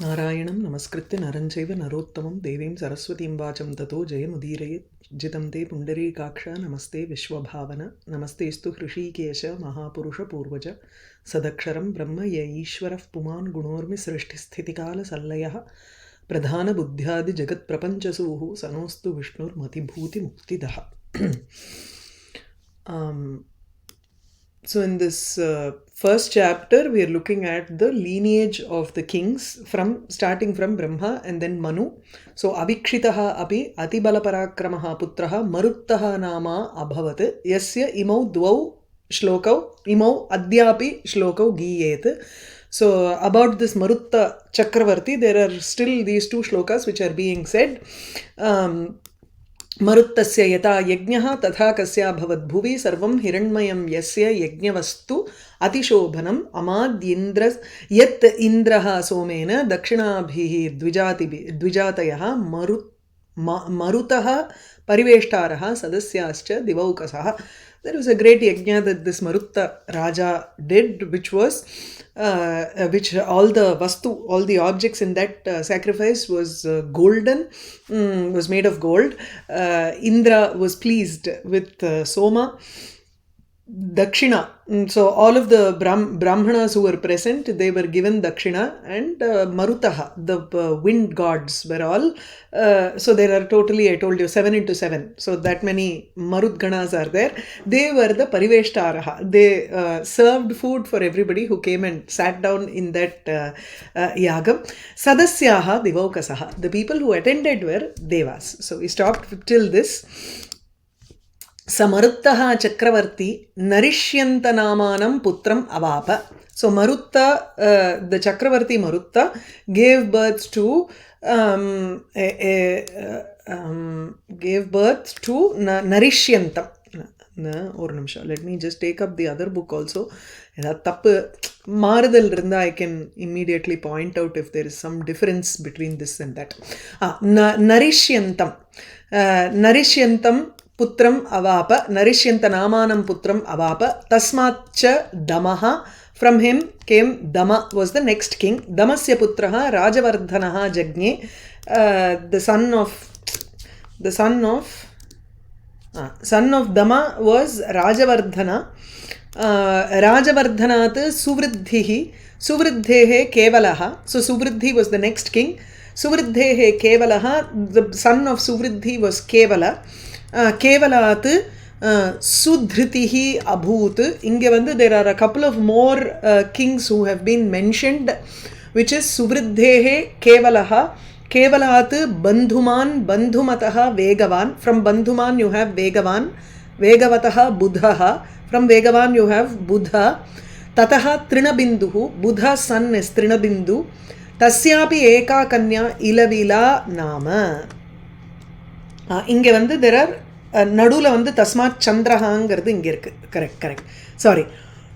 नारायणं नमस्कृत्य नरं चैव नरोत्तमं देवीं सरस्वतीं वाचं ततो जयमुदीरयेज्जितं ते पुण्डरीकाक्ष नमस्ते विश्वभावन नमस्तेऽस्तु हृषीकेश महापुरुषपूर्वज सदक्षरं ब्रह्म य ईश्वरः पुमान् गुणोर्मि सृष्टिस्थितिकालसल्लयः प्रधानबुद्ध्यादिजगत्प्रपञ्चसूः सनोऽस्तु विष्णुर्मतिभूतिमुक्तिदः So in this first chapter, we are looking at the lineage of the kings starting from Brahma and then Manu. So Avikshitaha api Atibalaparakramaha putraha Maruttaha nama abhavat yasya imau dvau shlokau imau adyapi shlokau giyet. So about this Marutta Chakravarti, there are still these two shlokas which are being said. मरुत्तस्य यथा यज्ञः तथा कस्या भवद्भुवि सर्वं हिरण्मयं यस्य यज्ञवस्तु अतिशोभनम् अमाद्येन्द्र यत् इन्द्रः Somen दक्षिणाभिः द्विजातयः मरुतः परिवेष्टारः सदस्याश्च दिवौकसः. There was a great yajna that this Marutta Raja did, which was which all the vastu, all the objects in that sacrifice was golden, was made of gold. Indra was pleased with Soma. Dakshina, so all of the Brahmanas who were present, they were given Dakshina, and Marutaha, the wind gods were all, so there are totally, I told you, 7 into 7, so that many Marut Ganas are there. They were the Pariveshtaraha. They served food for everybody who came and sat down in that yagam. Sadasyaha Divaukasaha, the people who attended were Devas. So we stopped till this. Samaruttaha Chakravarti Narishyantanāmanam Putram Avapa. So Marutta, the Chakravarti Marutta, gave birth to Narishyantam. Let me just take up the other book also. I can immediately point out if there is some difference between this and that. Narishyantam. Narishyantam Putram Avapa, Narishyanta Namanam Putram Avapa, Tasmatcha Damaha. From him came Dama, was the next king. Damasya Putraha Rajavardhanaha Jagne, the son of Dama was Rajavardhana. Rajavardhanat Suvriddhehe Kevalaha. So Suvriddhi was the next king. Suvriddhehe Kevalaha, the son of Suvriddhi was Kevala. Kevalat Sudhritihi Abhut. Inge there are a couple of more kings who have been mentioned, which is Suvriddhehe Kevalaha. Kevalat Bandhuman Bandhumataha Vegavan. From Bandhuman you have Vegavan. Vegavataha Buddhaha. From Vegavan you have Buddha. Tataha Trinabinduhu. Buddha's son is Trinabindu. Tasyapi Eka Kanya Ilavila Nama. Inge there are Nadula Tasmat Chandrahangardu inge irukku. Correct. Sorry.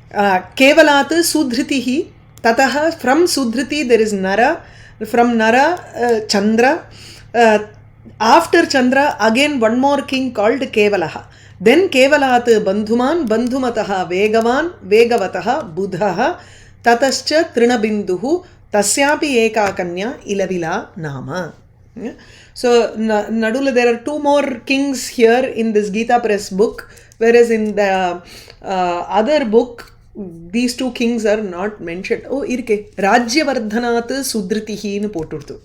Kevalat Sudhritihi. Tataha, from Sudhriti there is Nara. From Nara, Chandra. After Chandra, again one more king called Kevalaha. Then Kevalat Bandhuman, Bandhumataha Vegavan, Vegavataha Buddhaha, Tatascha Trinabinduhu, Tasyapi Eka Kanya Ilavila Nama. So, Nadula, there are two more kings here in this Gita Press book, whereas in the other book, these two kings are not mentioned. Oh, irke. Rajyavardhanat Sudritihi nu poturthu.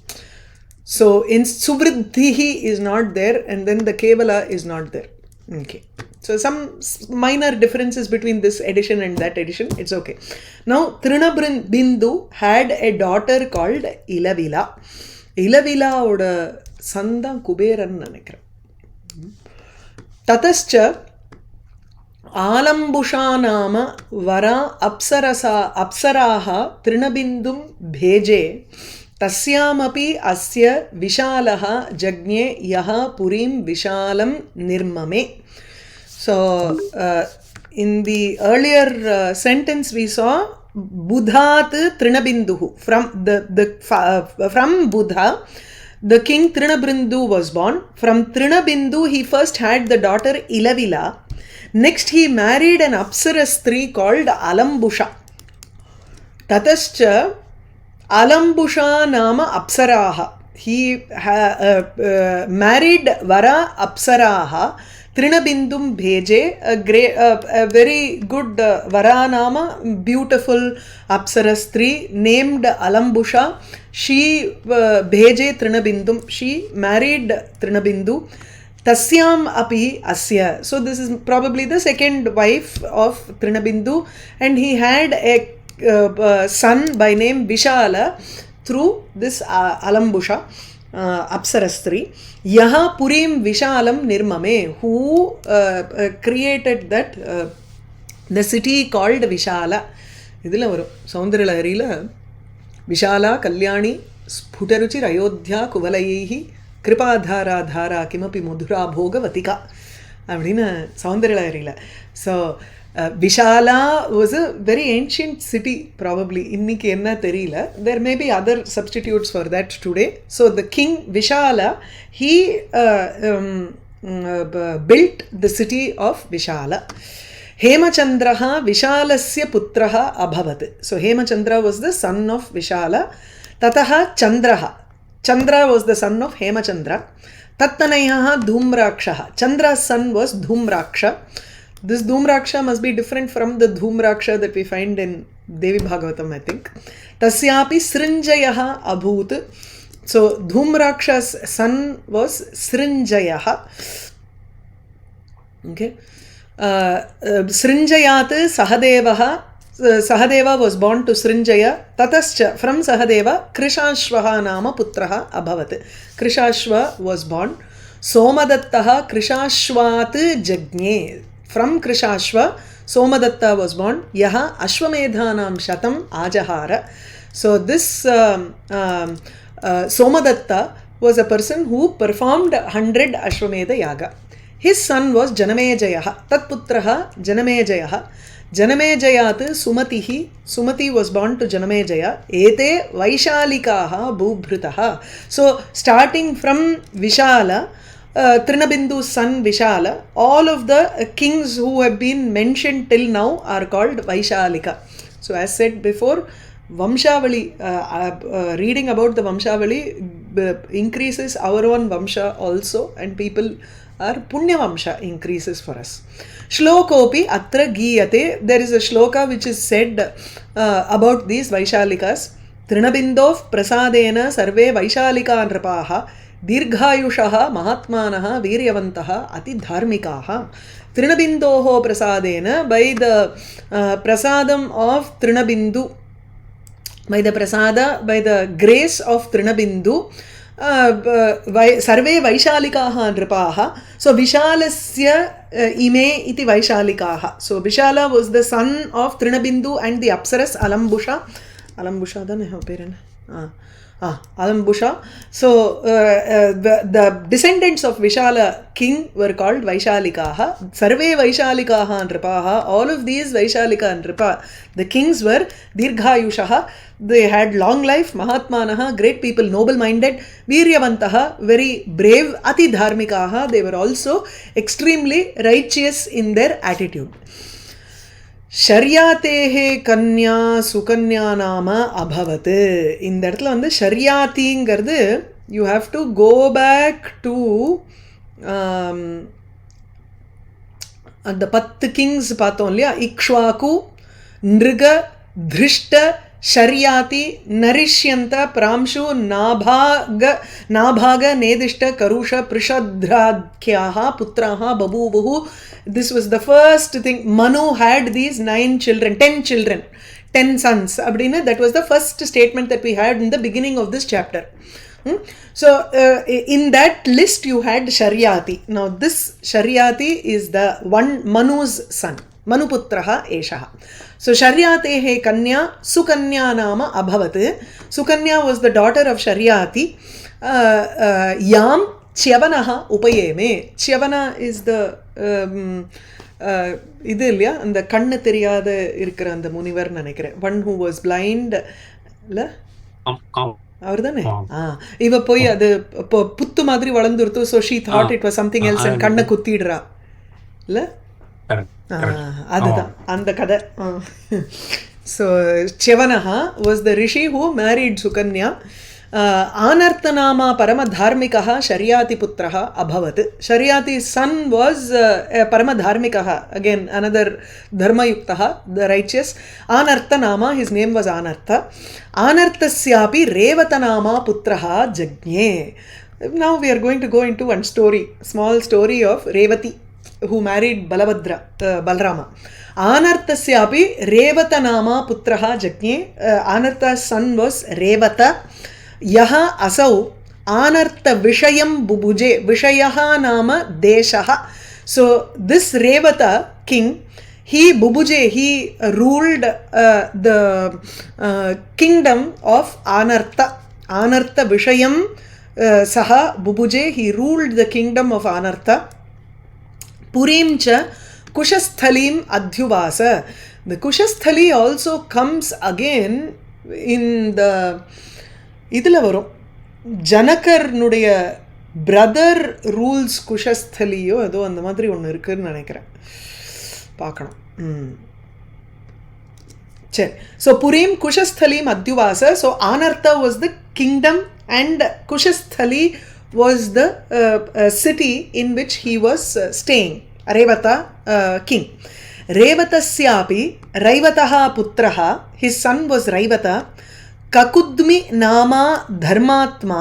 So, in Suvriddhihi is not there, and then the Kevala is not there. Okay. So, some minor differences between this edition and that edition. It's okay. Now, Trinabindu had a daughter called Ilavila. Ilavila oda Sanda Kuberan Nanekra. Tatascha Alambusha Nama Vara Apsaraha Trinabindum Bheje Tasyamapi Asya Vishalaha Jagne Yaha Purim Vishalam Nirmame. So, in the earlier sentence we saw Buddhat Trinabinduhu. From Buddha, the king Trinabindu was born. From Trinabindu, he first had the daughter Ilavila. Next, he married an Apsara Stree called Alambusha. Tatascha Alambusha nama apsaraha. He married Vara Apsaraha. Trinabindum Bheje, a very good Vara nama, beautiful Apsara Stri named Alambusha. She Bheje Trinabindum. She married Trinabindu. Tasyam api asya. So this is probably the second wife of Trinabindu, and he had a son by name Vishala through this Alambusha, Apsarastri. Yaha Purim Vishalam Nirmame, who created that the city called Vishala. Idhila varum Soundaralahariila Vishala Kalyani Sputaruchir Ayodhya Kuvalaihi Kripadhara Dhara Kimapi Mudhura Bhogavatika அப்படின்னா சௌந்தரலஹரியில். So Vishala was a very ancient city, probably. இன்னைக்கு என்ன தெரியல. There may be other substitutes for that today. So the king Vishala, he built the city of Vishala. Hemachandraha Vishalasya putraha abhavat. So Hemachandra was the son of Vishala. Tataha Chandraha. Chandra was the son of Hemachandra. Tattanayaha Dhumrakshaha. Chandra's son was Dhumraksha. This Dhumraksha must be different from the Dhumraksha that we find in Devi Bhagavatam, I think. Tasyapi Srinjayaha abhut. So Dhumraksha's son was Srinjayaha. Okay. Srinjayat Sahadevaha. Sahadeva was born to Srinjaya. Tatascha, from Sahadeva, Krishashvaha nama putraha abhavat. Krishashva was born. Somadattaha Krishashvat jagne. From Krishashva, Somadatta was born. Yaha Ashwamedhanam shatam ajahara. So this Somadatta was a person who performed 100 Ashwamedha yaga. His son was Janamejayaha. Tatputraha Janamejayaha. Janamejayat Sumatihi. Sumati was born to Janamejaya. Ete Vaishalikaha Bhubhritaha. So starting from Vishala, Trinabindu's son Vishala, all of the kings who have been mentioned till now are called Vaishalika. So as said before, Vamshavali, reading about the Vamshavali increases our own Vamsha also, and people are Punya Vamsha increases for us. Shlokopi atra giyate. There is a shloka which is said about these Vaishalikas. Trinabindov prasadena sarve Vaishalika nrapaha dirghayushaha mahatmanaha viryavantaha ati dharmikaha. Trinabindoho prasadena, by the prasadam of Trinabindu, by the prasada, by the grace of Trinabindu, sarve Vaishalikaha nripaha. So Vishalasya ime iti Vaishalikaha. So Vishala was the son of Trinabindu and the Apsaras Alambusha. Alambusha dane ho perena. Alambusha. So the descendants of Vishala king were called Vaishalikaha. Sarve Vaishalikaha nripaha. All of these Vaishalika nripa, the kings were Dirghayushaha. They had long life. Mahatmanaha, great people, noble minded. Viryavantaha, very brave. Ati dharmikaha, they were also extremely righteous in their attitude. ஷர்யாத்தேஹே கன்யா சுகன்யா நாம அபவத். இந்த இடத்துல வந்து ஷர்யாத்திங்கிறது you have to go back to அந்த 10 Kings பார்த்தோம் இல்லையா? இக்ஷ்வாகு, நிருக, திருஷ்ட, ஷர்யாதி, நரிஷ்யந்த, பிராம்சு, நாபாக, நேதிஷ்ட, கருஷ, பிருஷத்ராக்யாஹ புத்ராஹ பபூவுஹு. This was the first thing. Manu had these 9 children, 10 children, 10 sons. Abdina, that was the first statement that we had in the beginning of this chapter. So in that list you had Sharyati. Now this Sharyati is the one Manu's son. Manuputraha eshaha. So Sharyatehe Kanya Sukanya nama abhavat. Sukanya was the daughter of Sharyati. Yam Chyavanaha upayeme. Chyavana is the இது இல்லையா, அந்த கண்ணு தெரியாத இருக்கிற அந்த முனிவர் நினைக்கிறேன். One who was blind இல்ல, அவர் தானே? இவ போய் அது புத்து மாதிரி வளர்ந்துருத்து. So she thought it was something else and கண்ணை குத்திடுறா இல்ல? அதுதான் அந்த கதை. So Chevanaha was the rishi who married Sukanya. Anartanama Paramadharmikaha Sharyati Putraha Abhavat. Sharyati's son was Paramadharmikaha, again another Dharma Yuktaha, the righteous. Anartanama, his name was Anartha. Anarthasyapi Revatanama Putraha Jagnye. Now we are going to go into one story, small story of Revati, who married Balabhadra, Balarama. Anarthasyapi Revatanama Putraha Jagnye. Anartha's son was Revata. Yaha asau anartha vishayam bubuje. Vishayaha nama deshaha. So this Revata king, he bubuje, he ruled the kingdom of Anartha. Anartha vishayam saha bubuje, he ruled the kingdom of Anartha. Purim cha Kushasthalim adhyuvasa. The Kushasthali also comes again in the இதில் வரும். ஜனகர்னுடைய brother rules குஷஸ்தலியோ ஏதோ அந்த மாதிரி ஒன்று இருக்குன்னு நினைக்கிறேன், பார்க்கணும். சரி. ஸோ புரீம் குஷஸ்தலி மத்யுவாச. So Anarta was the kingdom and Kushasthali was the city in which he was staying. Revata king. ரேவதஸ்யாபி ரைவதா புத்திரஹ, his son was Raivata. Kakudmi नामा धर्मात्मा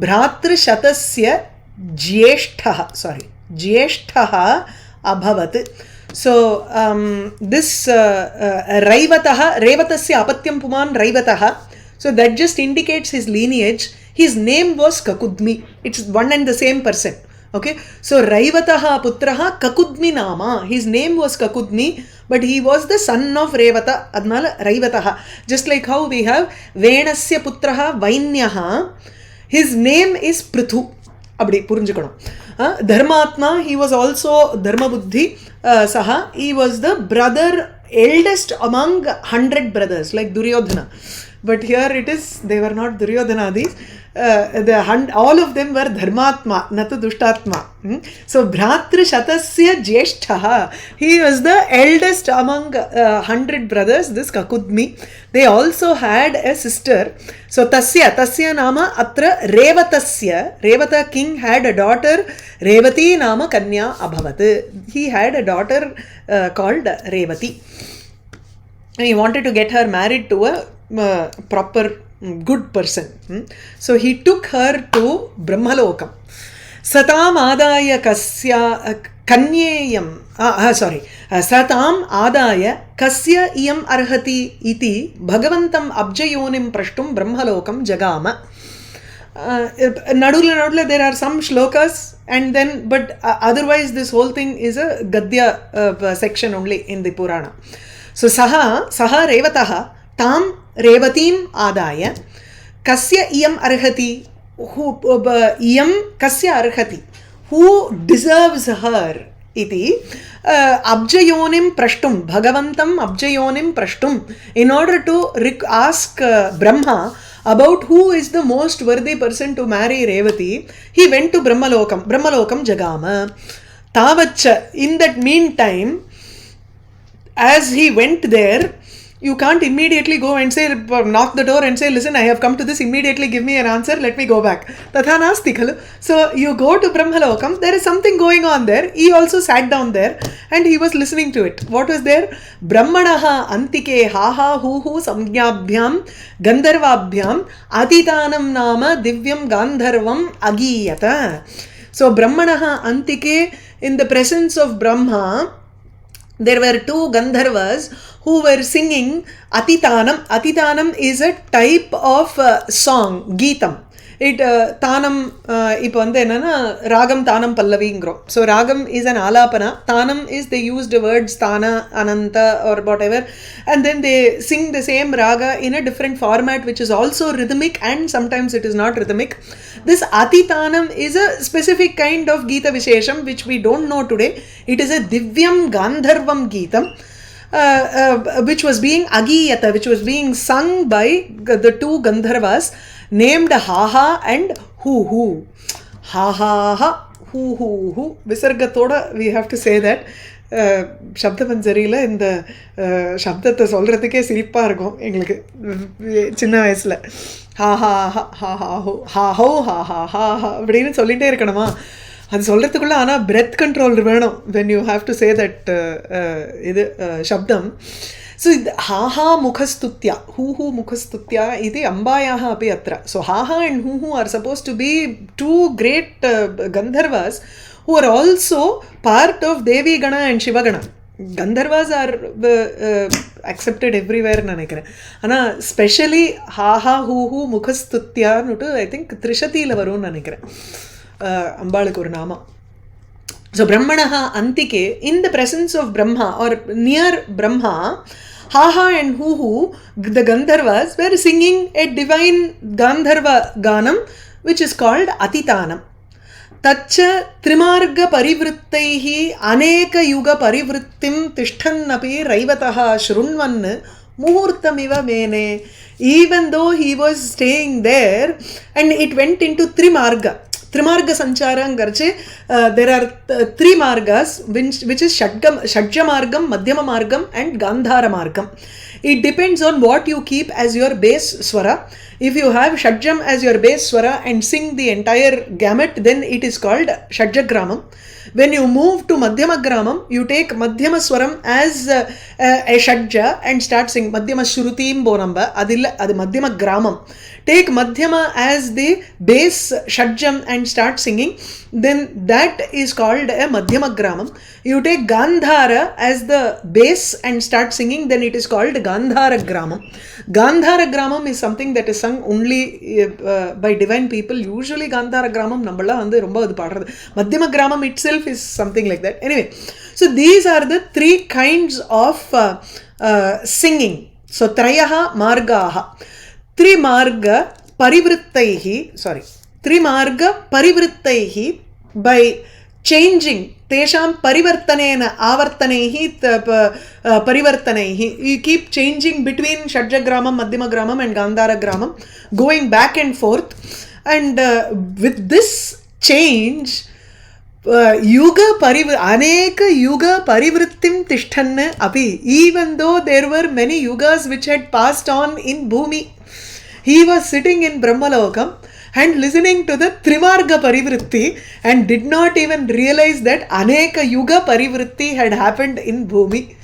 भ्रातृशतस्य ज्येष्ठः अभवत्. So this Revatasya apatyam puman Revatah. So that just indicates his lineage. His name was Kakudmi. It's one and the same person. Okay, so Raivataha Putraha Kakudmi Nama. His name was Kakudmi, but he was the son of Revata. Adnala Raivataha. Just like how we have Venasya Putraha Vainyaha. His name is Prithu. Abdi Purinjikano. Dharmatma, he was also Dharma Buddhi. Saha, he was the brother, eldest among 100 brothers, like Duryodhana. But here it is, they were not Duryodhanadis. All of them were Dharmatma, not Dushtatma. So Bhratri Shatasya Jeshtaha, he was the eldest among 100 brothers, this Kakudmi. They also had a sister. So Tasya Nama Atra Revatasya. Revata king had a daughter, Revati Nama Kanya Abhavat. He had a daughter called Revati. And he wanted to get her married to a proper good person. So he took her to Brahmalokam. Satam adaya kasya kanyeyam. Satam adaya kasya iyam arhati iti bhagavantam abjayonim prashtum Brahmalokam jagama. Nadula there are some shlokas and then, but otherwise this whole thing is a Gadya section only in the Purana. So saha Revataha tam Revatim adaya kasya iyam arhati, who iyam kasya arhati, who deserves her iti abjayonim prashtum, bhagavantam abjayonim prashtum, in order to ask Brahma about who is the most worthy person to marry Revati, he went to Brahmalokam jagama. Tavacha, in that meantime, as he went there, you can't immediately go and say, knock the door and say, listen, I have come to this, immediately give me an answer, let me go back. Tatha nasti khalu. So you go to Brahmalokam, there is something going on there. He also sat down there and he was listening to it. What was there? Brahmanaha antike haha huhu samjnabhyam gandharvabhyam atitanam nama divyam gandharvam agiyata. So Brahmanaha antike, in the presence of Brahma, there were two Gandharvas who were singing Atitanam. Atitanam is a type of song, Geetam. It Tanam, இப்போ வந்து என்னன்னா ராகம் தானம் பல்லவிங்கிறோம். So ragam is an alapana, tanam is they used the words tana, ananta or whatever, and then they sing the same raga in a different format which is also rhythmic and sometimes it is not rhythmic. This atitanam is a specific kind of Geeta Vishesham which we don't know today. It is a Divyam Gandharvam Geetam. Which was being agiyata, which was being sung by the two Gandharvas named Haha and Hu. Ha ha ha, hu. Visargatoda, we have to say that. சப்தபஞ்சரியில் இந்த சப்தத்தை சொல்கிறதுக்கே சிரிப்பாக இருக்கும் எங்களுக்கு சின்ன வயசில். ஹா ஹா ஹா ஹா ஹா ஹோ ஹா ஹோ ஹா ஹா ஹா ஹா அப்படின்னு சொல்லிகிட்டே இருக்கணுமா அது சொல்கிறதுக்குள்ளே. ஆனால் பிரெத் கண்ட்ரோல் வேணும் when you have to say that இது சப்தம். So haha mukhastutya, huhu mukhastutya iti ambayaha api atra. So haha and huhu are supposed to be two great Gandharvas who are also part of Devi Gana and Shiva Gana. Gandharvas are accepted everywhere நினைக்கிறேன். ஆனால் specially haha ஹூஹூ முகஸ்துத்யான்னு I think த்ரிஷதியில் வரும்னு நினைக்கிறேன் அம்பாளுக்கு ஒரு நாமம். So Brahmanaha Antike, in the presence of Brahma or near Brahma, Haha and Huhu, the Gandharvas, were singing a divine Gandharva Ganam, which is called Atitanam. Tacha Trimarga Parivrittaihi Aneka Yuga Parivrittim Tishthannapi Raivataha Shrunvan Muhurtamiva Mene. Even though he was staying there, and it went into Trimarga. Trimarga Sancharangarche, there are three margas, which is Shadja Margam, Madhyama Margam, and Gandhara Margam. It depends on what you keep as your base swara. If you have Shadjam as your base swara and sing the entire gamut, then it is called Shadjagramam. When you move to Madhyama Gramam, you take Madhyama Swaram as a Shadja and start singing Madhyama Shrutim Bonamba, adu Madhyama Gramam. Take Madhyama as the base Shadjam and start singing, then that is called a Madhyama Gramam. You take Gandhara as the base and start singing, then it is called Gandhara Gramam. Gandhara Gramam is something that is sung only by divine people. Usually Gandhara Gramam nammala vandu romba adu paadradhu. Madhyama Gramam itself is something like that. Anyway, so these are the three kinds of singing. So Trayaha Margaha. Trimarga Parivrittaihi by changing tesham parivartanena avartanaihi parivartanaihi. You keep changing between Shadjagramam, Madhyamagramam and Gandharagramam, going back and forth, and with this change aneka yuga parivrittim tishthanna api. Even though there were many yugas which had passed on in Bhumi, he was sitting in Brahmalokam and listening to the Trimarga Parivritti and did not even realize that Aneka Yuga Parivritti had happened in Bhumi.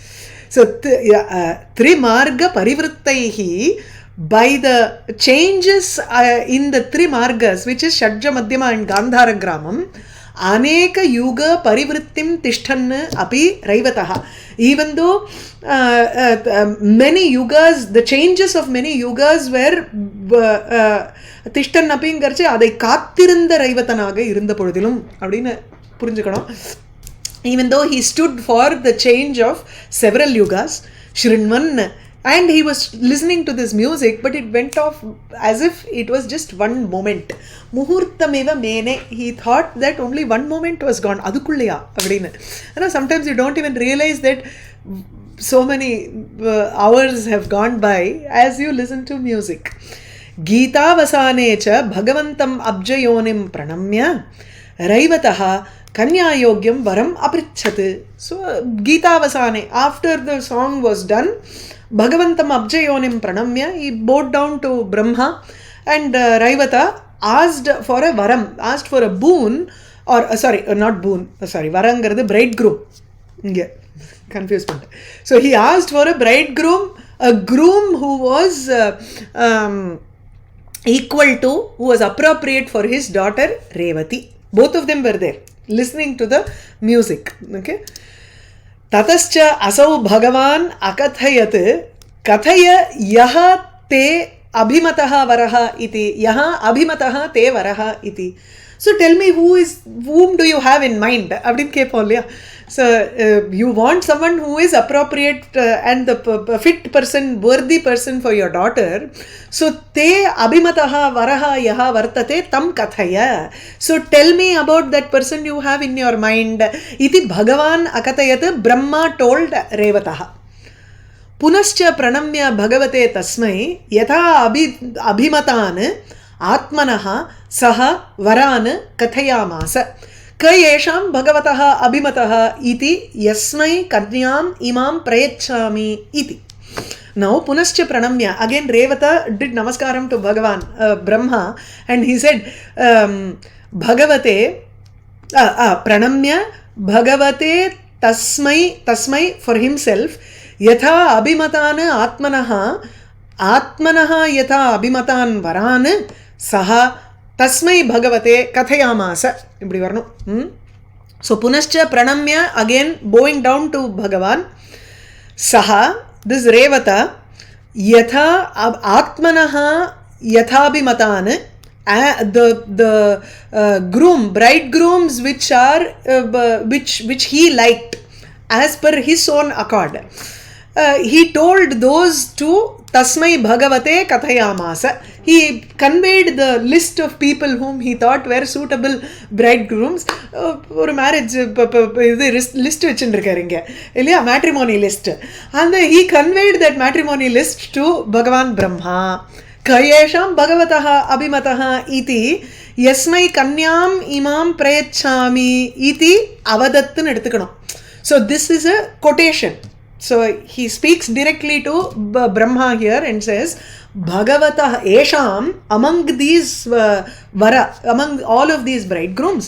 So Trimarga Parivrittaihi, by the changes in the three margas, which is Shadja, Madhyama and Gandhara Gramam, Aneka Yuga Parivrittim Tishthanna api Raivataha. Even though many yugas, the changes of many yugas were Tishtan Napingarche, adai Kathirunda Raivatanaga Irunda Podilum, Adina Purinjakano. Even though he stood for the change of several yugas, Shrinvan, and he was listening to this music, but it went off as if it was just one moment. Muhurtameva Mene, he thought that only one moment was gone. Adukulliya Avadina. And sometimes you don't even realize that so many hours have gone by as you listen to music. Geeta Vasanecha Bhagavantam Abjayonim Pranamya Raivataha Kanya Yogyam Varam Aprichat. So Geeta Vasane, after the song was done, Bhagavantam Abjayonim Pranamya, he bowed down to Brahma, and Raivata asked for a varam, asked for a boon, or not boon, varangaradu bridegroom. Yeah, confused. So he asked for a bridegroom, a groom who was equal to, who was appropriate for his daughter Revati. Both of them were there, listening to the music. Okay. Tatascha asau bhagavan akathayat kathaya yaha te abhimataha varaha iti, yaha abhimataha te varaha iti. So tell me, whom do you have in mind? Abdin kepolya. So you want someone who is appropriate and the fit person, worthy person for your daughter. So te abhimataha varaha yaha vartate tam kathaya. So tell me about that person you have in your mind. Iti bhagavan akatayat, Brahma told Revataha. Punascha pranamya bhagavate tasmai yatha abhimatan atmanaha saha varan kathayamasa. क येषां भगवतः अभिमतः इति यस्मै कन्याम् इमां प्रयच्छामि इति. Now punascha pranamya, again Revata did namaskaram to Bhagavan Brahma, and he said Bhagavate pranamya Bhagavate tasmai for himself yatha abhimatana atmanaha yatha abhimatan varan saha tasmai bhagavate kathayamasa. இப்படி வரணும். So punascha pranamya, again bowing down to Bhagavan. Saha, this Revata, yatha atmanaha yathabhimatan, the bridegrooms which are which he liked as per his own accord, he told those to tasmai bhagavate kathayamasa. He conveyed the list of people whom he thought were suitable bridegrooms. ஒரு marriage இது list வச்சுருக்காருங்க இல்லையா, matrimony list. அந்த he conveyed that matrimony list to Bhagavan Brahma. கயேஷாம் பகவதः அபிமதः இதி யஸ்மை கன்யாம் இமாம் பிரயச்சாமி இதி அவதத்துன்னு எடுத்துக்கணும். So this is a quotation. So he speaks directly to Brahma here and says Bhagavatah Esham, among these among all of these bridegrooms,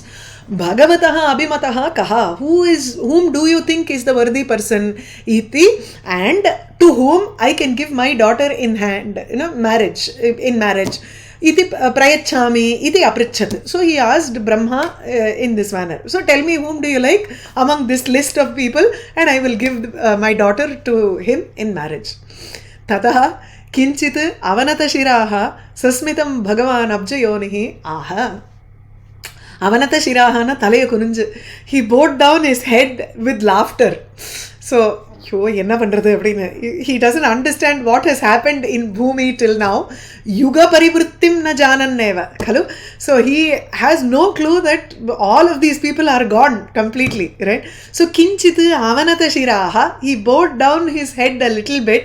Bhagavatah Abhimatah Kaha, whom do you think is the worthy person iti, and to whom I can give my daughter in hand, marriage, in marriage. Iti prayachami iti aprichat. So he asked Brahma in this manner. So tell me, whom do you like among this list of people, and I will give my daughter to him in marriage. Tataha kinchit avanata shiraha sasmitam bhagavan abjayonihi aha. Avanata shiraha na thalaya kununju. He bowed down his head with laughter. So என்ன பண்றது அப்படின்னு, he doesn't understand what has happened in Bhumi till now. Yuga parivrittim na jananneva khalu. So he has no clue that all of these people are gone completely, right? So kinchit avanata shiraha, he bowed down his head a little bit,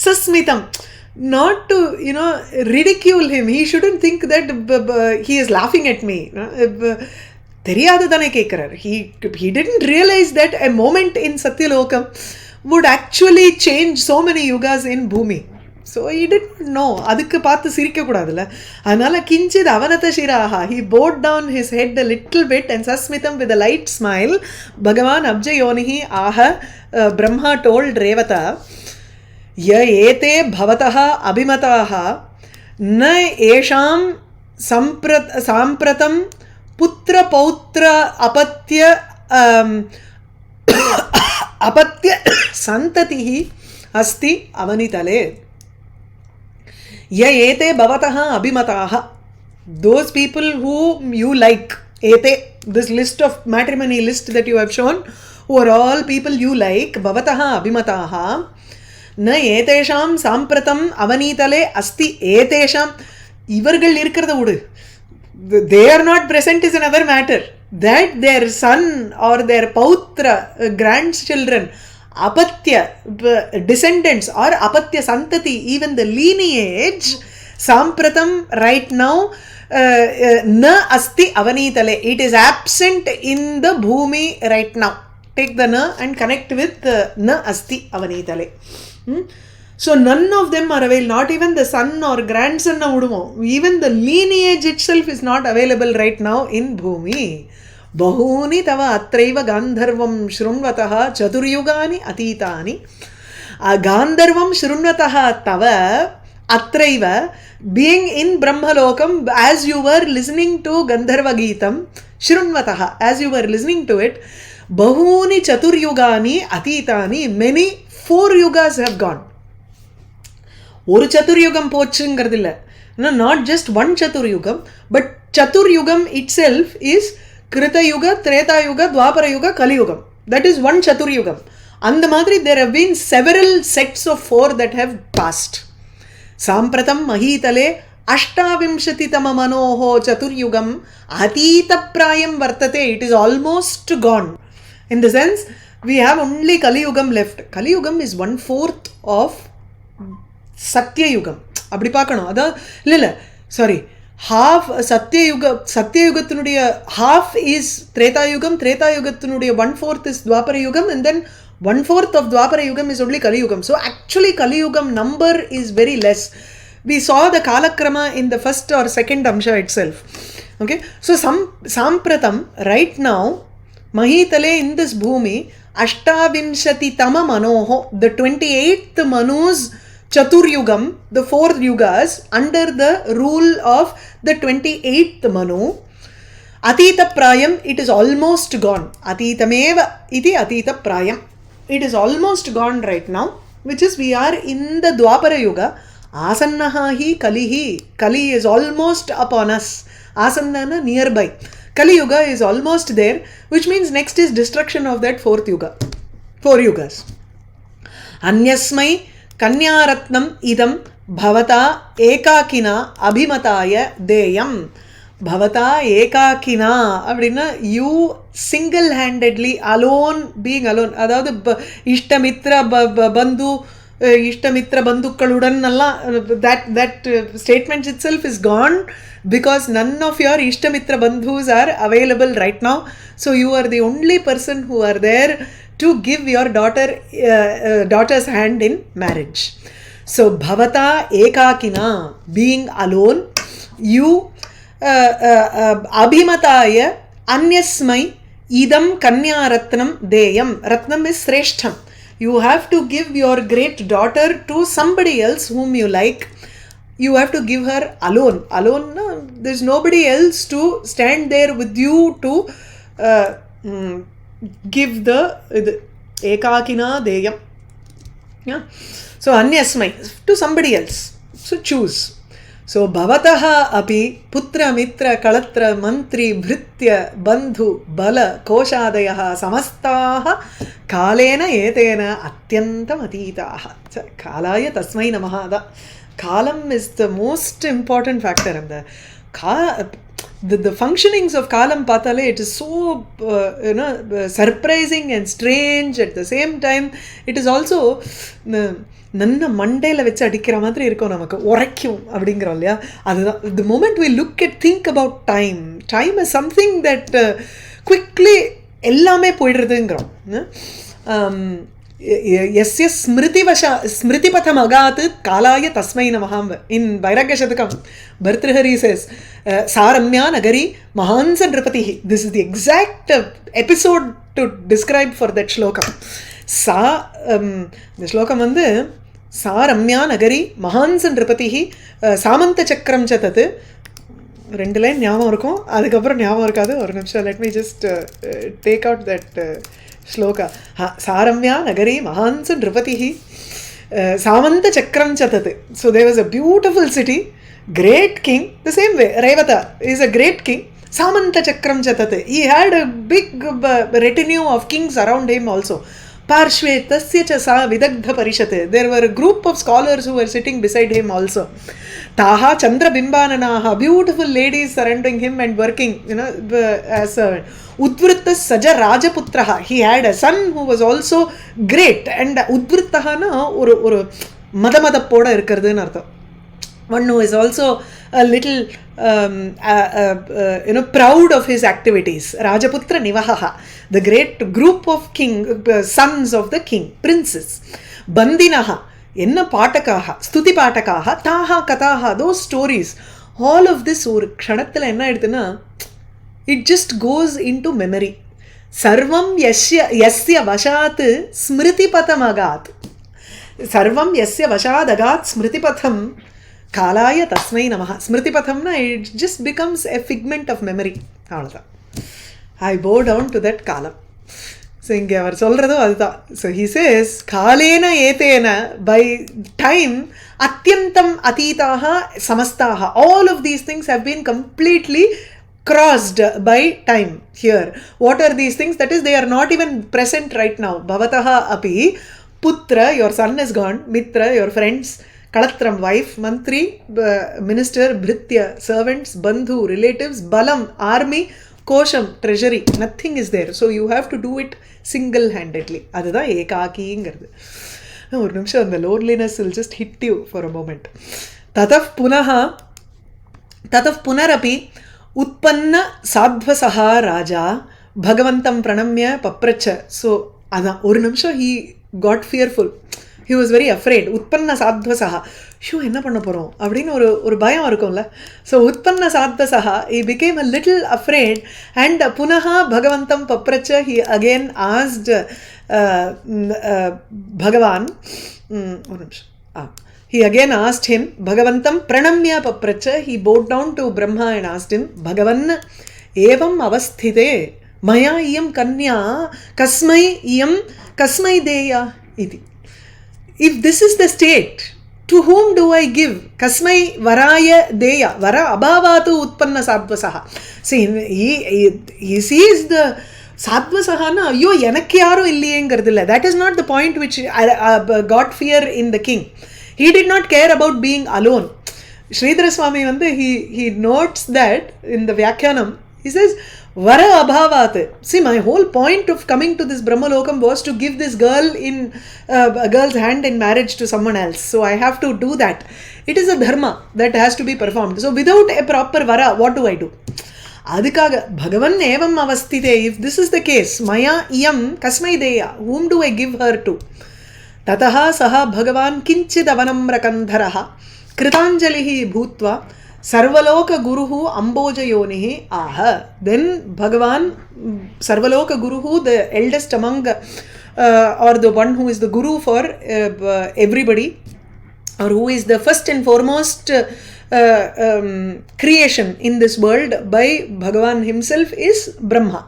sasmitam, not to ridicule him. He shouldn't think that he is laughing at me. தெரியாததானே கேட்கிறார். He didn't realize that a moment in Satyalokam would actually change so many yugas in Bhumi. So he didn't know. அதுக்கு பார்த்து சிரிக்க கூடாதுல்ல. அதனால கிஞ்சித் அவனத ஷிராஹா, he bowed down his head a little bit and sasmitam with a light smile. Bhagavan abjayonihi aha, Brahma told Revata, ya ete bhavataha abhimataha na esham sampratam putra pautra apatya santatihi asti avanitale. Ya ete bhavataha abhimataha, those people whom you like, ete, this list of matrimony list that you have shown, who are all people you like, bhavataha abhimataha na etesham sampratam avanitale asti etesham, இவர்கள் இருக்கிறத விடு, they are not present is another matter. That their son or their pautra, grandchildren, apatya, descendants, or apatya santati, even the lineage, sampratam right now, na asti avanitale, it is absent in the Bhumi right now. Take the na and connect with na asti avanitale. So none of them are available, not even the son or grandson. Even the lineage itself is not available right now in Bhumi. Bahuni tava atraiva gandharvam shrunvataha chaturyugani atitani. Gandharvam shrunvataha tava atraiva, being in Brahmalokam, as you were listening to Gandharva Geetam, shrunvataha, as you were listening to it, bahuni chaturyugani atitani, many 4 yugas have gone. ஒரு சதுர்யுகம் போச்சுங்கிறது இல்லை, not just one சதுர்யுகம், but சதுர்யுகம் itself is கிருதயுக, திரேதாயுக, துவாபரயுக, கலியுகம். That is one சதுர்யுகம். அந்த மாதிரி there have been several sets of 4 that have passed. சாம்பிரதம் மஹீதலே அஷ்டாவிம்சதிதம மனோஹோ சதுர்யுகம் அதீதப்ராயம் வர்த்ததே. It is almost gone. In the sense, we have only Kaliyugam left. Kaliyugam is 1/4 of சத்தியயுகம். அப்படி பார்க்கணும். அதான் இல்லை sorry, half satyayugattinuடைய half is tretayugam, tretayugattinuடைய 1/4 is dwapara yugam, and then 1/4 of dwapara yugam is only kali yugam. So actually kali yugam number is very less. We saw the kalakrama in the first or second amsha itself. Okay, so sampratam right now mahitale in this bhumi ashtavinshati tama manoho, the 28th manus chaturyugam, the 4 yugas under the rule of the 28th manu. Atita prayam, it is almost gone. Atitameva iti atita prayam, it is almost gone right now, which is we are in the dwapara yuga. Asannaha hi kalihi, kali is almost upon us. Asannana nearby, kali yuga is almost there, which means next is destruction of that 4th yuga, 4 yugas. Anyasmai Kanyaratnam idam bhavata ekakina abhimataya deyam. Bhavata ekakina அப்படின்னா you single handedly alone, being alone, அதாவது இஷ்டமித்ர பந்து இஷ்டமித்ர பந்துக்களுடன் எல்லாம் that statement itself is gone because none of your ishtamitra bandhus are available right now. So you are the only person who are there to give your daughter's hand in marriage. So bhavata ekakina, being alone, you abhimataya anyasmai idam kanya ratnam deyam. Ratnam is sreshtham. You have to give your great daughter to somebody else whom you like. You have to give her alone. Alone, no? There's nobody else to stand there with you to give the ekakina deyam. Yeah. So anyasmai, to somebody else. So choose. So bhavataha api putra mitra kalatra mantri bhritya bandhu bala koshadayaha samastaha kalena etena atyantam atitaha. Kalaya tasmai namaha. Kalam is the most important factor in the functionings of kalam patale. It is so surprising and strange at the same time. It is also நல்ல மண்டையில் வச்சு அடிக்கிற மாதிரி இருக்கும், நமக்கு உரைக்கும் அப்படிங்கிறோம் இல்லையா. அதுதான் the moment we look at think about time is something that quickly எல்லாமே போயிடுறதுங்கிறோம். यस्य स्मृतिपथम् अगात् कालाय तस्मै नमः. In Vairagya Shatakam, Bhartrihari says, Saramya Nagari Mahansa Nripatihi. This is the exact episode to describe for that shloka. The shloka வந்து Saramya Nagari Mahansa Nripatihi Samanta Chakram Chatatu. 2 line ஞாபகம் இருக்கும், அதுக்கப்புறம் ஞாபகம் இருக்காது. ஒரு நிமிஷம், let me just take out that shloka. Saramya Nagari Mahansa Nripatihi Samanta Chakram Chatatu. So there was a beautiful city, great king. The same way Revata is a great king. Samanta Chakram Chatatu, he had a big retinue of kings around him also. Parshve tasya cha sa vidagdha parishate. There were a group of scholars who were sitting beside him also. Taha Chandra Bimbananaha, beautiful ladies surrounding him and working, as a Udvritta Saja Rajaputraha. He had a son who was also great, and Udvrittaha na ஒரு மத போட இருக்கிறதுன்னு அர்த்தம். One who is also a little proud of his activities. Rajaputra Nivahaha, the great group of sons of the king, princes. Bandinaha, enna paatakaha, stuti paatakaha, taha kataha, those stories. All of this ஒரு க்ஷணத்துல என்ன ஆயிடுதுன்னா, it just goes into memory. Sarvam yasya vashat smritipatham agat. Sarvam yasya vashat agat smritipatham Kalaya Tasmai Namaha. Smritipathamna, it just becomes a figment of memory. I bow down to that kalam. So inge avar solradhu adha. So he says kalena etena, by time, atyantam atitaha samastaha. All of these things have been completely crossed by time here. What are these things? That is, they are not even present right now. Bhavataha api putra, your son is gone. Mitra, your friends. Kalatram, wife. Mantri, minister. Bhritya, servants. Bandhu, relatives. Balam, army. Kosham, treasury. Nothing is there. So you have to do it single-handedly. Adha ekaki-ngiradhu. ஒரு நிமிஷம், அந்த loneliness will just hit you for a moment. Tataf punaha ततः पुनरपि उत्पन्न साध्वसः राजा भगवन्तं प्रणम्य पप्रच्छ. So அதான் ஒரு நிமிஷம் he got fearful. He was very afraid. உற்பன்ன சாத்வசகா, ஷோ என்ன பண்ண போகிறோம் அப்படின்னு ஒரு பயம் இருக்கும்ல. ஸோ உற்பன்ன சாத்வசகா, he became a little afraid and புனः பகவந்தம் பப்ரச்ச he again asked பகவான் ஒரு நிமிஷம் he again asked him bhagavantam pranamya papracha. He bowed down to Brahma and asked him, Bhagavan evam avasthite maya iyam kanya kasmai deya iti. If this is the state, to whom do I give? Kasmai varaya deya, vara abhavatu utpanna sadvasaha. See, he sees the sadvasahana, ayyo enakku yarum illiyengradilla. That is not the point which got fear in the king. He did not care about being alone. Sridhara Swami he notes that in the Vyakhyanam, he says, Vara abhavat. See, my whole point of coming to this Brahmalokam was to give this girl in a girl's hand in marriage to someone else. So I have to do that. It is a dharma that has to be performed. So without a proper vara, what do I do? Adhikaga Bhagavan evam avasthite. If this is the case, Maya iyam kasmai deya, whom do I give her to? ततः सः भगवान् किञ्चित् अवनम्रकन्धरः कृताञ्जलिः भूत्वा सर्वलोकगुरुः अम्बोजयोनिः आह. Then Bhagavan, सर्वलोकगुरुः, the eldest among or the one who is the guru for everybody, or who is the first and foremost creation in this world by Bhagavan himself, is Brahma.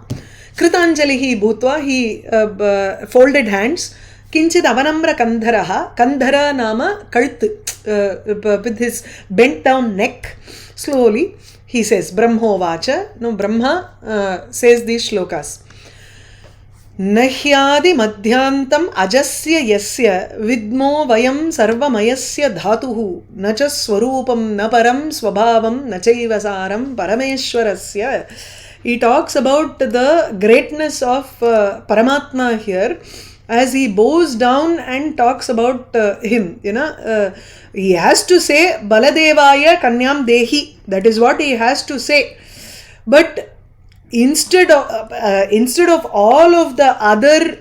Kritanjalihi bhutva, he folded hands. Kinchid avanamra kandharaha, kandhara nama kalth, with his bent down neck. Slowly he says, Brahmovacha. No, Brahma says these shlokas. Nahyadi madhyantam ajasya yasya vidmo vayam sarvamayasya dhatuhu nacha swarupam naparam swabhavam nachaivasaram parameshwarasya. He talks about the greatness of Paramatma here. As he bows down and talks about him, he has to say Baladevaya Kanyam Dehi. That is what he has to say. But instead of all of the other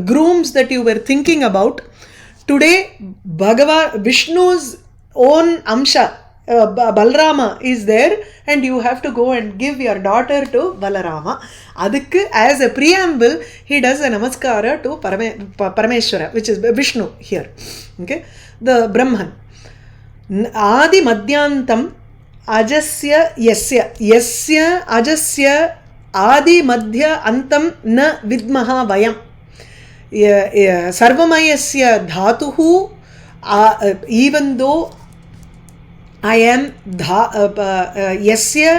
grooms that you were thinking about, today Vishnu's own Amsha, Balarama, is there, and you have to go and give your daughter to Balarama. Adukku, as a preamble, he does a namaskara to Parameshwara, which is Vishnu here. Okay, the Brahman. Adi madhyantam ajasya yasya ajasya adi madhya antam na vidmaha vayam. Sarvamayasya dhatuhu, even though I am yasya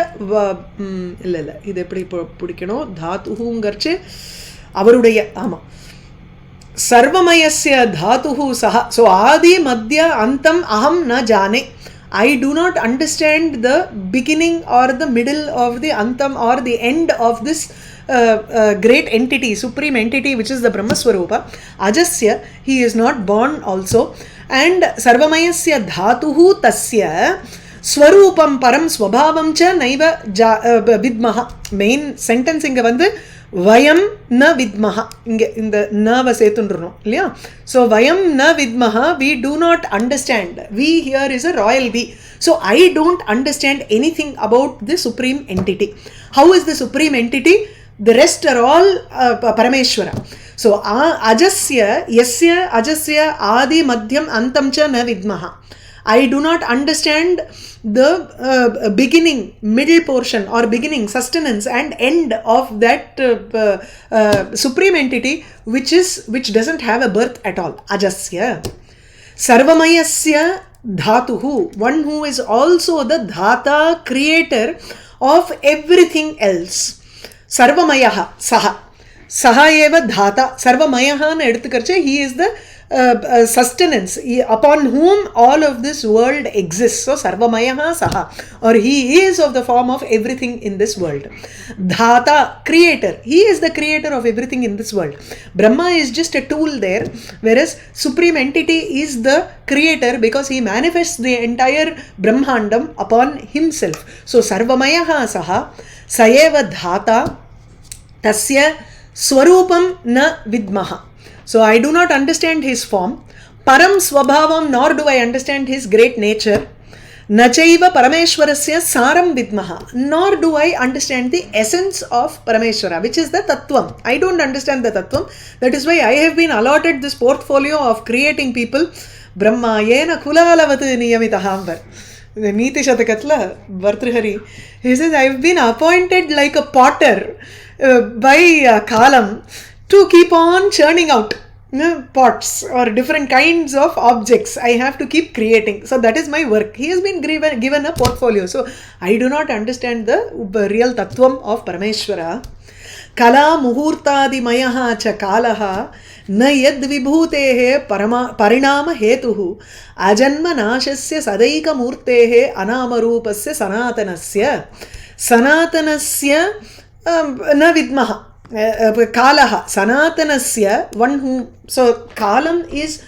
இல்ல இது எப்படி பிடிக்கணும், தாத்துஹுங்கர்ச்சு அவருடைய, ஆமா, சர்வமயஸ்ய தாத்துஹு சஹ. So ஆதி மத்திய அந்தம் அஹம் ந ஜானே. I do not understand the beginning or the middle of the antam or the end of this great entity, supreme entity, which is the Brahmaswarupa. Ajasya, he is not born also. And sarvamayasya dhatuhu tasya swarupam param swabhavam cha naiva vidmaha. Main sentence inga vayam na vidmaha, inga inda nava setundrணும் இல்லையா. So vayam na vidmaha, we do not understand. We here is a royal we. So I don't understand anything about the supreme entity. How is the supreme entity? The rest are all Parameshwara. So ajasya yasya ajasya adi madhyam antam cha na vidmaha. I do not understand the beginning, middle portion, or beginning, sustenance and end of that supreme entity, which doesn't have a birth at all. Ajasya sarvamayasya dhatuhu, one who is also the dhata, creator of everything else. Sarvamayaha saha eva dhata. Sarvamayaha na edutukarche, he is the sustenance, upon whom all of this world exists. So Sarvamayaha Saha, or he is of the form of everything in this world. Dhata, creator, he is the creator of everything in this world. Brahma is just a tool there, whereas Supreme Entity is the creator because he manifests the entire Brahmandam upon himself. So Sarvamayaha Saha, Sayeva Dhata, Tasya Swarupam na Vidmaha. So I do not understand his form. Param Swabhavam, nor do I understand his great nature. Nachaiva Parameshwarasya Saram Vidmaha, nor do I understand the essence of Parameshwara, which is the Tattvam. I don't understand the Tattvam. That is why I have been allotted this portfolio of creating people. Brahma yena kulalavatu niyamitahamvar. The Niti Shatakatla, Bhartrihari, he says, I have been appointed like a potter by Kalam to keep on churning out pots or different kinds of objects. I have to keep creating. So that is my work. He has been given a portfolio. So I do not understand the real tattvam of Parameshwara. Kala muhurtadi mayaha cha kalaha na yad vibhutehe parinama hetuhu ajanma nashasya sadaika murtehe anamarupasya sanatanasya na vidmaha. Kalaha, Sanatanasya, one who, so Kalam is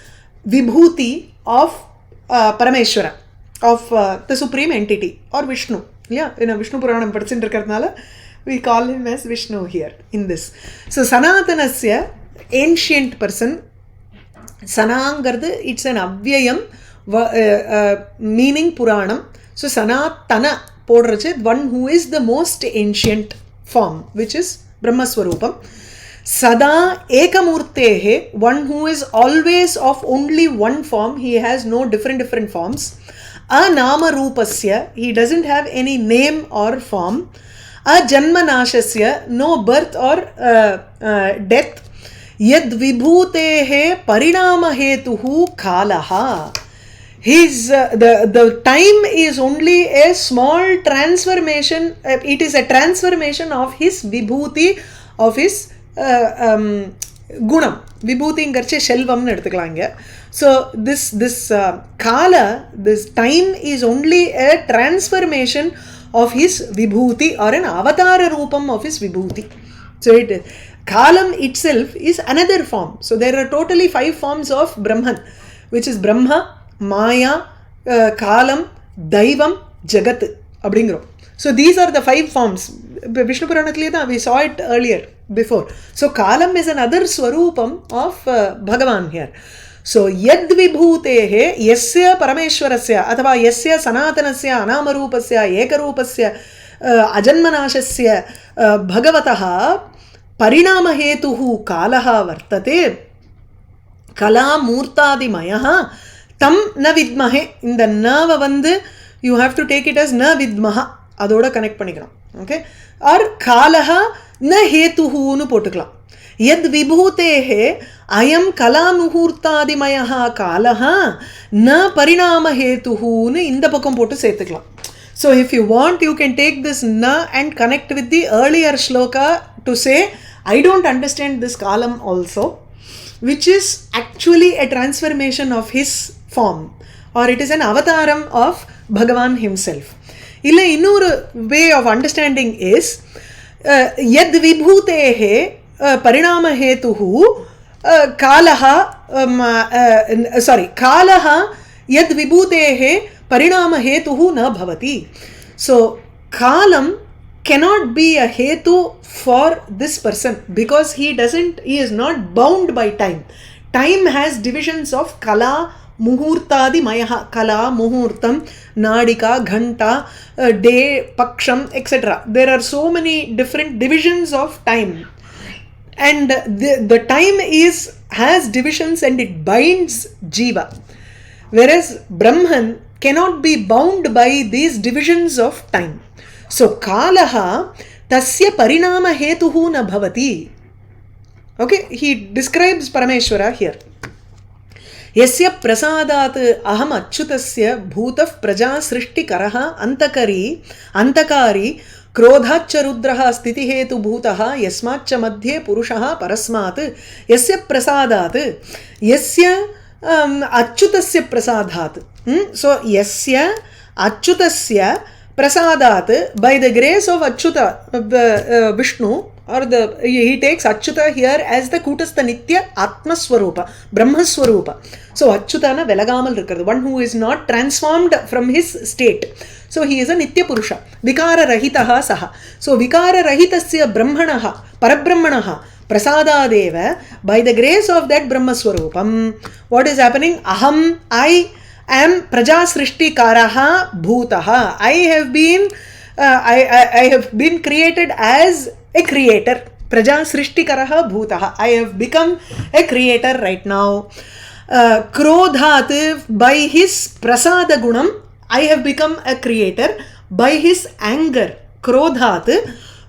Vibhuti of Parameshwara, of the Supreme Entity, or Vishnu. Yeah, in a Vishnu Puranam Padachintra Karnala, we call him as Vishnu here, in this. So Sanatanasya, ancient person, Sanangardu, it's an Avyayam, meaning Puranam. So Sanatana, Podrache, one who is the most ancient form, which is Brahma Swarupam. Sada Ekamurtehe, one who is always of only one form, he has no different forms. Anama Rupasya, he doesn't have any name or form. Janma Nashasya, no birth or death. Yad Vibhutehe Parinama Hetuhu Kalaha. His the time is only a small transformation. It is a transformation of his vibhuti, of his gunam. Vibhuti ingarche shelvam eduthukalaanga. So this kala, this time is only a transformation of his vibhuti, or an avatara rupam of his vibhuti. So kalam itself is another form. So there are totally 5 forms of Brahman, which is Brahma, Maya, Kalam, Daivam, Jagat. So these are the 5 forms. Vishnu Puranathileda, we saw it earlier, before. So Kalam is another Swarupam of Bhagavan here. So Yad Vibhutehe, Yasya Parameshwarasya, Athava Yasya Sanatanasya, Anamarupasya, Ekarupasya, Ajanmanashasya, Bhagavataha, Parinama Hetuhu Kalaha Vartate, Kala Murtadi Mayaha, Tam na vidmahe, in the nava vandu, you have to take it as na vidmaha. Adoda connect panikram. Okay? Or kalaha na hetuhu nu potuklam. Yad vibhutehe ayam kala muhurtadi mayaha kalaha na parinama hetuhu nu inda pakam potu setuklam. So if you want, you can take this na and connect with the earlier shloka to say, I don't understand this kalam also, which is actually a transformation of his form, or it is an avataram of Bhagavan himself. Illa innor way of understanding is yad vibhutehe parinama hetuhu kalaha kalaha yad vibhutehe parinama hetuhu na bhavati. So kalam cannot be a hetu for this person because he is not bound by time. Time has divisions of kala, muhurtadi mayaha, kala, muhurtam, nadika, ghanta, day, paksham, etc. There are so many different divisions of time. And the time has divisions and it binds jiva. Whereas Brahman cannot be bound by these divisions of time. So kalaha tasya parinama hetuhu na bhavati. Okay, he describes Parameshwara here. Yasya prasadat aham achyutasya bhutaf praja srishti karaha antakari क्रोधाच्च रुद्रः स्थितिहेतुभूतः यस्माच्च मध्ये पुरुषः परस्मात् यस्य प्रसादात् यस्य अच्युतस्य प्रसादात् so यस्य अच्युतस्य प्रसादात् by the grace of Achyuta Vishnu or he takes Achyuta here as the Kutastha Nitya Atma Swarupa Brahma Swarupa. So Achyutana velagamal irukkirathu, one who is not transformed from his state. So he is a Nitya Purusha Vikara Rahitaha Saha. So Vikara Rahitasya Brahmanaha Parabrahmanaha Prasadadeva, by the grace of that Brahma Swarupam, what is happening? Aham, I am Praja Srishti Karaha Bhutaha. I have been created as a creator. Praja Srishti Karaha Bhutaha. I have become a creator right now. Krodhat, by his Prasada Gunam, I have become a creator. By his anger, Krodhat,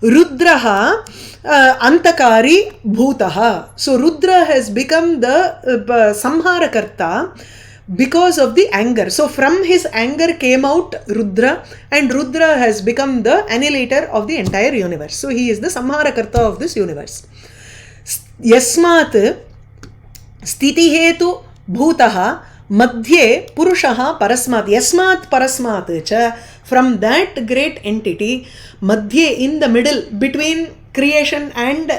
Rudraha Antakari Bhutaha. So Rudra has become the Samharakarta because of the anger. So from his anger came out Rudra, and Rudra has become the annihilator of the entire universe. So he is the Samharakarta of this universe. Yasmat Sthiti Hetu Bhutaha Madhye Purushaha Parasmat. Yasmat Parasmat cha, from that great entity, Madhye, in the middle, between creation and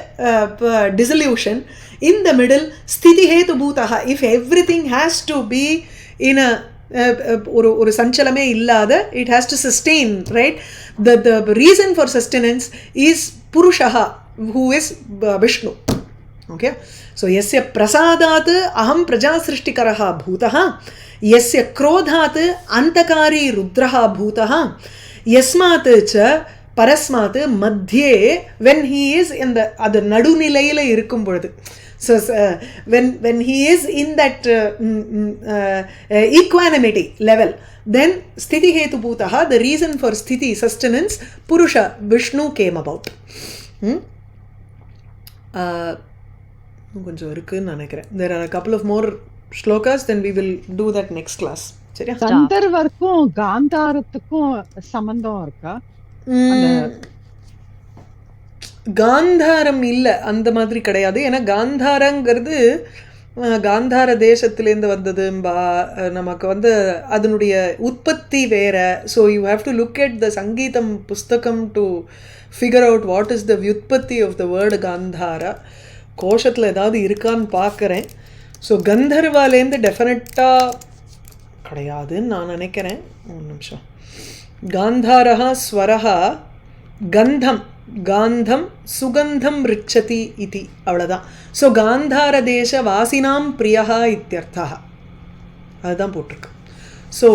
dissolution, in the middle, Sthiti Hetu Bhutaha. If everything has to be in a ஒரு சஞ்சலமே இல்லாத, it has to sustain, right? The reason for sustenance is Purushaha, who is Vishnu. Okay? So yasya prasadat aham praja srishtikaraha bhutaha, yasya krodhat antakari rudraha bhutaha, yasmat cha parasmat madhye, when he is in the adu nadunilayila irukkum பொழுது. So when he is in that equanimity level, then sthiti hetu bhutaha, the reason for sthiti, sustenance, Purusha Vishnu came about. கொஞ்சம் இருக்குன்னு நினைக்கிறேன். There are a couple of more shlokas, then we will do that next class. சரியா? கந்தர்வர்க்கும் காந்தாரத்துக்கும் சம்பந்தம் இருக்கா? காந்தாரம் இல்லை, அந்த மாதிரி கிடையாது. ஏன்னா காந்தாரங்கிறது காந்தார தேசத்திலேருந்து வந்ததும்பா, நமக்கு வந்து அதனுடைய உற்பத்தி வேற. So you have to look at the sangeetham pustakam to figure out what is the vyutpatti of the word Gandhara. கோஷத்தில் ஏதாவது இருக்கான்னு பார்க்குறேன். ஸோ கந்தர்வாலேருந்து டெஃபினட்டாக கிடையாதுன்னு நான் நினைக்கிறேன். ஒரு நிமிஷம். காந்தாரா ஸ்வரஹா கந்தம், காந்தம் சுகந்தம் ரிச்சதி இதி, அவ்வளோதான். ஸோ காந்தார தேச வாசினாம் பிரியஹா இத்தியர்த்தா, அதுதான் போட்டிருக்கு. ஸோ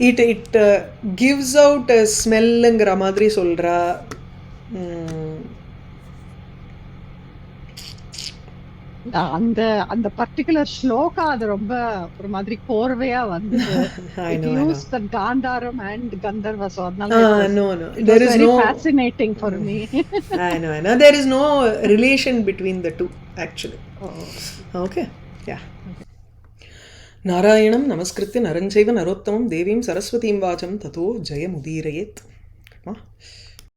இட் கிவ்ஸ் அவுட் ஸ்மெல்லுங்கிற மாதிரி சொல்கிறா. அந்த அந்த பர்టిక్యులர் ஸ்லோகா அது ரொம்ப ஒரு மாதிரி கோர்வையா வந்து it used the Gandharam and Gandharva, so no there is no fascinating for me. I know there is no relation between the two actually. Okay, yeah. நாராயணம் நமஸ்கிருத்ய நரஞ்சைவ நரோத்தமம் தேவீம் சரஸ்வதீம் வாசம் ததோ ஜெயமுதீரயேத்.